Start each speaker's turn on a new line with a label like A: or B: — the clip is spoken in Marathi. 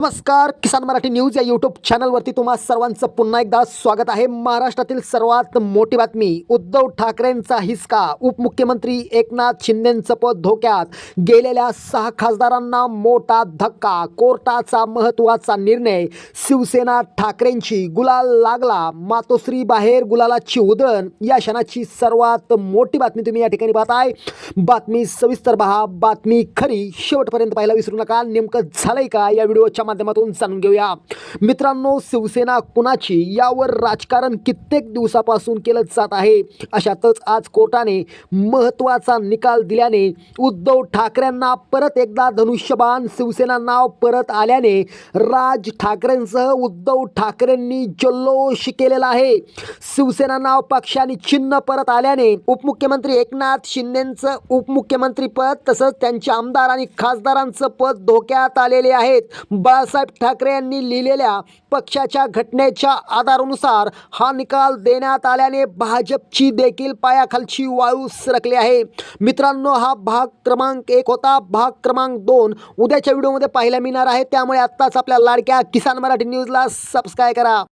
A: नमस्कार. किसान मराठी न्यूज या यूट्यूब चॅनलवरती तुम्हा सर्वांचं पुन्हा एकदा स्वागत आहे. महाराष्ट्रातील सर्वात मोठी बातमी, उद्धव ठाकरेंचा हिसका. उपमुख्यमंत्री एकनाथ शिंदेंचं पद धोक्यात. गेलेल्या 6 खासदारांना मोठा धक्का. कोर्टाचा महत्त्वाचा निर्णय. शिवसेना ठाकरेंची. गुलाल लागला. मातोश्री बाहेर गुलालाची उधळण. या क्षणाची सर्वात मोठी बातमी तुम्ही या ठिकाणी पाहताय. बातमी सविस्तर पहा. बातमी खरी शेवटपर्यंत पाहायला विसरू नका. नेमकं झालंय का या व्हिडिओच्या माध्यमातून जाणून घेऊया. मित्रांनो, शिवसेना कुणाची यावर राजकारण कित्येक दिवसापासून केलं जात आहे. अशातच आज कोर्टाने महत्त्वाचा निकाल दिल्याने उद्धव ठाकरेंना परत एकदा धनुष्यबाण. शिवसेना नाव परत आल्याने राज ठाकरेंसह उद्धव ठाकरेंनी जल्लोष केलेला आहे. शिवसेना नाव पक्ष आणि चिन्ह परत आल्याने उपमुख्यमंत्री एकनाथ शिंदेंचं उपमुख्यमंत्रीपद तसंच त्यांच्या आमदार आणि खासदारांचं पद धोक्यात आलेले आहेत. बाळासाहेब ठाकरे यांनी लिहिलेल्या पक्षाच्या घटनेच्या आधारानुसार हा निकाल देण्यात आल्याने भाजपची देखील पायाखालची वाळू सरकली आहे. मित्रांनो, हा भाग क्रमांक 1 होता. भाग क्रमांक 2 उद्याच्या व्हिडिओमध्ये पाहायला मिळणार आहे. त्यामुळे आत्ताच आपल्या लाडक्या किसान मराठी न्यूजला सबस्क्राईब करा.